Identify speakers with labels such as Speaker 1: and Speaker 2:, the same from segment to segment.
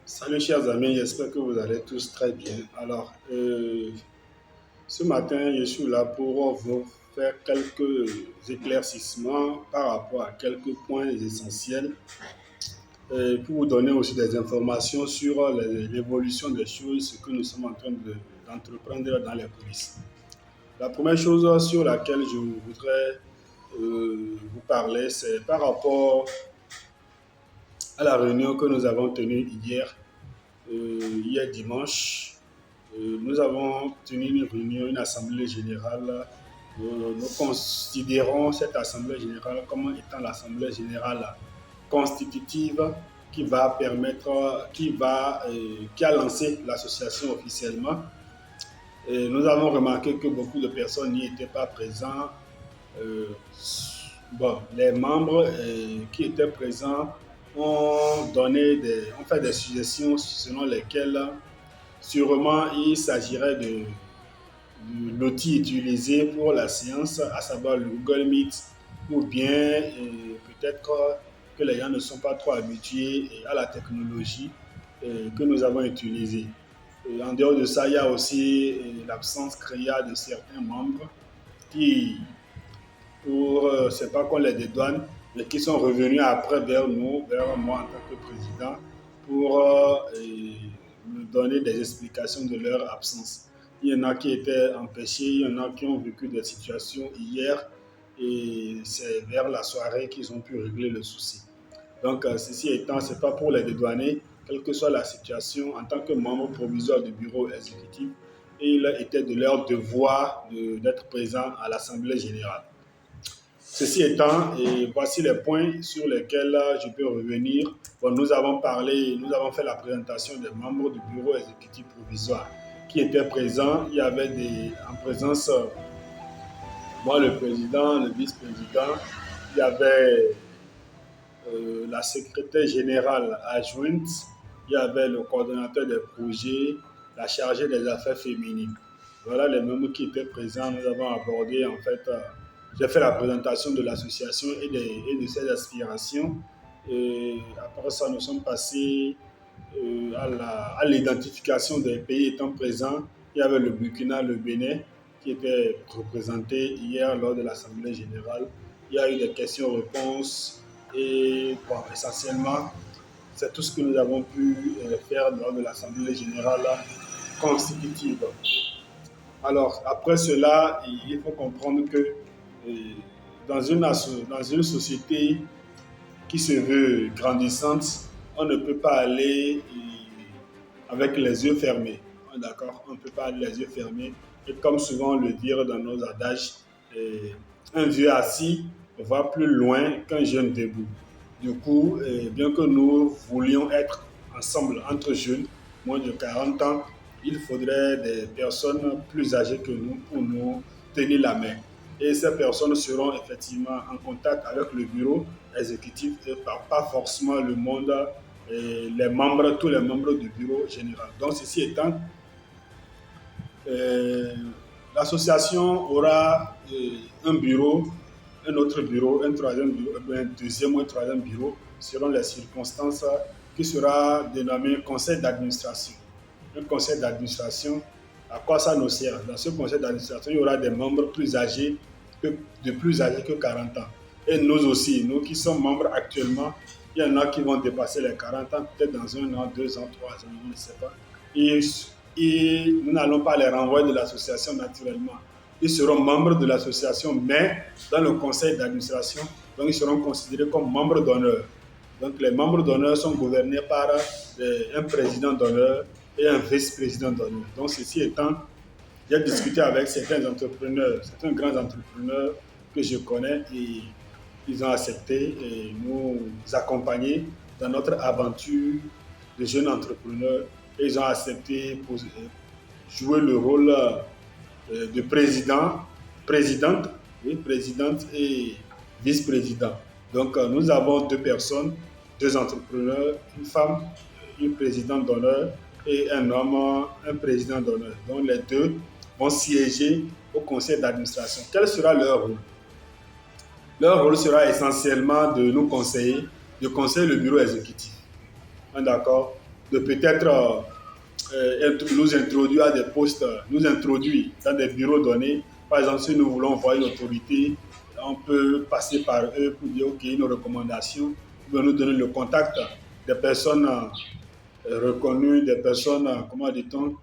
Speaker 1: Salut chers amis, j'espère que vous allez tous très bien. Ce matin, je suis là pour vous faire quelques éclaircissements par rapport à quelques points essentiels et pour vous donner aussi des informations sur l'évolution des choses, ce que nous sommes en train d'entreprendre dans les coulisses. La première chose sur laquelle je voudrais vous parler, c'est par rapport à la réunion que nous avons tenue hier dimanche. Nous avons tenu une réunion, une assemblée générale. Nous considérons cette assemblée générale comme étant l'assemblée générale constitutive qui a lancé l'association officiellement. Et nous avons remarqué que beaucoup de personnes n'y étaient pas présentes. Euh, les membres qui étaient présents ont fait des suggestions selon lesquelles sûrement il s'agirait de l'outil utilisé pour la séance, à savoir le Google Meet, ou bien peut-être que les gens ne sont pas trop habitués à la technologie que nous avons utilisée. En dehors de ça, il y a aussi l'absence créale de certains membres qui, c'est pas qu'on les dédouane, mais qui sont revenus après vers nous, vers moi en tant que président, pour me donner des explications de leur absence. Il y en a qui étaient empêchés, il y en a qui ont vécu des situations hier, et c'est vers la soirée qu'ils ont pu régler le souci. Donc, ceci étant, ce n'est pas pour les dédouaner, quelle que soit la situation, en tant que membre provisoire du bureau exécutif, il était de leur devoir d'être présent à l'Assemblée générale. Ceci étant, et voici les points sur lesquels je peux revenir. Bon, nous avons fait la présentation des membres du bureau exécutif provisoire qui étaient présents. Il y avait en présence, moi le président, le vice-président, il y avait la secrétaire générale adjointe, il y avait le coordonnateur des projets, la chargée des affaires féminines. Voilà les membres qui étaient présents. Nous avons abordé, en fait, j'ai fait la présentation de l'association et de ses aspirations. Et après ça, nous sommes passés à l'identification des pays étant présents. Il y avait le Burkina, le Bénin, qui étaient représentés hier lors de l'Assemblée générale. Il y a eu des questions-réponses et bon, essentiellement, c'est tout ce que nous avons pu faire lors de l'Assemblée générale constitutive. Alors, après cela, il faut comprendre que dans une société qui se veut grandissante, on ne peut pas aller avec les yeux fermés. D'accord? On ne peut pas aller les yeux fermés. Et comme souvent on le dit dans nos adages, un vieux assis va plus loin qu'un jeune debout. Du coup, bien que nous voulions être ensemble entre jeunes, moins de 40 ans, il faudrait des personnes plus âgées que nous pour nous tenir la main. Et ces personnes seront effectivement en contact avec le bureau exécutif et pas forcément le monde, tous les membres du bureau général. Donc, ceci étant, euh, l'association aura un bureau, un autre bureau, un troisième bureau, un deuxième ou un troisième bureau, selon les circonstances, qui sera dénommé conseil d'administration. Un conseil d'administration, à quoi ça nous sert? Dans ce conseil d'administration, il y aura des membres de plus âgés que 40 ans. Et nous aussi, nous qui sommes membres actuellement, il y en a qui vont dépasser les 40 ans, peut-être dans un an, 2 ans, 3 ans, je ne sais pas. Et, et nous n'allons pas les renvoyer de l'association naturellement. Ils seront membres de l'association, mais dans le conseil d'administration, donc ils seront considérés comme membres d'honneur. Donc les membres d'honneur sont gouvernés par un président d'honneur et un vice-président d'honneur. Donc ceci étant, j'ai discuté avec certains entrepreneurs, certains grands entrepreneurs que je connais et ils ont accepté et nous accompagner dans notre aventure de jeunes entrepreneurs et ils ont accepté pour jouer le rôle de présidente, oui, présidente et vice-président. Donc nous avons deux personnes, deux entrepreneurs, une femme, une présidente d'honneur et un homme, un président d'honneur. Donc les deux vont siéger au conseil d'administration. Quel sera leur rôle? Leur rôle sera essentiellement de nous conseiller, de conseiller le bureau exécutif. D'accord? de peut-être nous introduire à des postes, nous introduire dans des bureaux donnés. Par exemple, si nous voulons voir une autorité, on peut passer par eux pour dire, OK, une recommandation, pour nous donner le contact des personnes reconnues, des personnes, comment dit-on,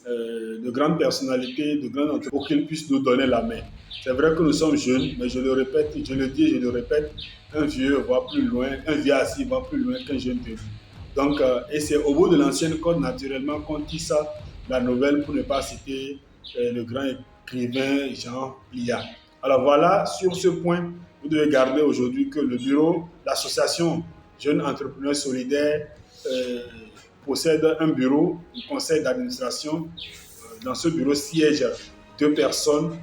Speaker 1: de grandes personnalités, de grandes entreprises, pour qu'ils puissent nous donner la main. C'est vrai que nous sommes jeunes, mais je le répète, je le dis, je le répète, un vieux va plus loin, un vieux assis va plus loin qu'un jeune debout. Donc, et c'est au bout de l'ancienne code, naturellement, qu'on tisse la nouvelle, pour ne pas citer le grand écrivain Jean Lia. Alors voilà, sur ce point, vous devez garder aujourd'hui que le bureau, l'association Jeunes Entrepreneurs Solidaires, euh, possède un bureau, un conseil d'administration. Dans ce bureau siègent deux personnes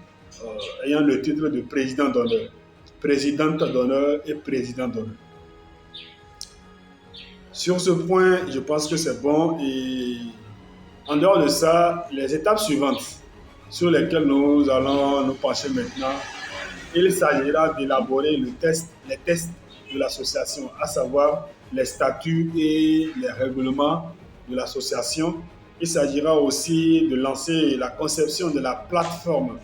Speaker 1: ayant le titre de président d'honneur, présidente d'honneur et président d'honneur. Sur ce point, je pense que c'est bon. Et en dehors de ça, les étapes suivantes sur lesquelles nous allons nous pencher maintenant, il s'agira d'élaborer les tests de l'association, à savoir les statuts et les règlements de l'association. Il s'agira aussi de lancer la conception de la plateforme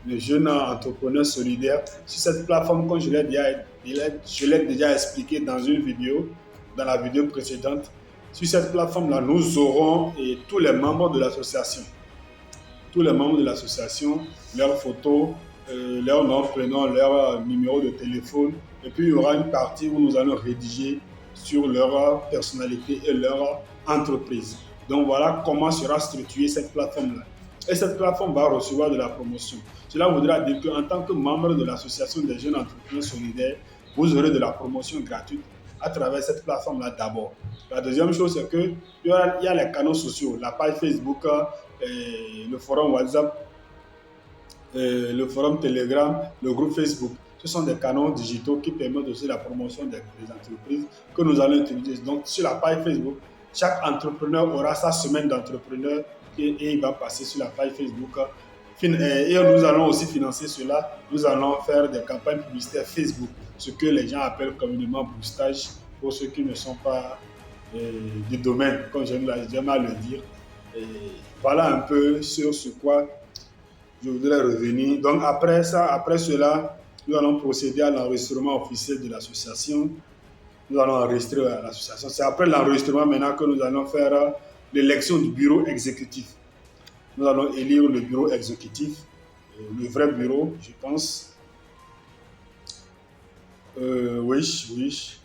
Speaker 1: de jeunes entrepreneurs solidaires. Sur cette plateforme, comme je l'ai déjà expliqué dans une vidéo, dans la vidéo précédente, sur cette plateforme-là, nous aurons tous les membres de l'association. Tous les membres de l'association, leurs photos, leur nom, prénom, leur numéro de téléphone. Et puis, il y aura une partie où nous allons rédiger sur leur personnalité et leur entreprise. Donc, voilà comment sera structurée cette plateforme-là. Et cette plateforme va recevoir de la promotion. Cela voudra dire qu'en tant que membre de l'association des jeunes entrepreneurs solidaires, vous aurez de la promotion gratuite à travers cette plateforme-là d'abord. La deuxième chose, c'est qu'il y a les canaux sociaux, la page Facebook, le forum WhatsApp, le forum Telegram, le groupe Facebook. Ce sont des canaux digitaux qui permettent aussi la promotion des entreprises que nous allons utiliser. Donc, sur la page Facebook, chaque entrepreneur aura sa semaine d'entrepreneur et il va passer sur la page Facebook. Et nous allons aussi financer cela. Nous allons faire des campagnes publicitaires Facebook, ce que les gens appellent communément boostage pour ceux qui ne sont pas du domaine, comme j'aime à le dire. Et voilà un peu sur ce quoi je voudrais revenir. Donc après cela, nous allons procéder à l'enregistrement officiel de l'association. Nous allons enregistrer l'association. C'est après l'enregistrement maintenant que nous allons faire l'élection du bureau exécutif. Nous allons élire le bureau exécutif, le vrai bureau, je pense. Oui.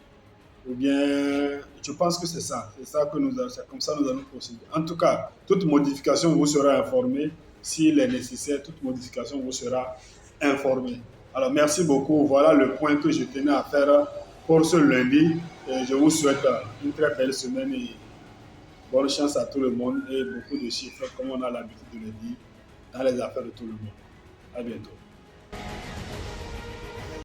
Speaker 1: Ou bien, je pense que c'est ça. C'est comme ça que nous allons procéder. En tout cas, toute modification vous sera informée. S'il est nécessaire, toute modification vous sera informée. Alors, merci beaucoup. Voilà le point que je tenais à faire pour ce lundi. Et je vous souhaite une très belle semaine et bonne chance à tout le monde et beaucoup de chiffres, comme on a l'habitude de le dire, dans les affaires de tout le monde. À bientôt.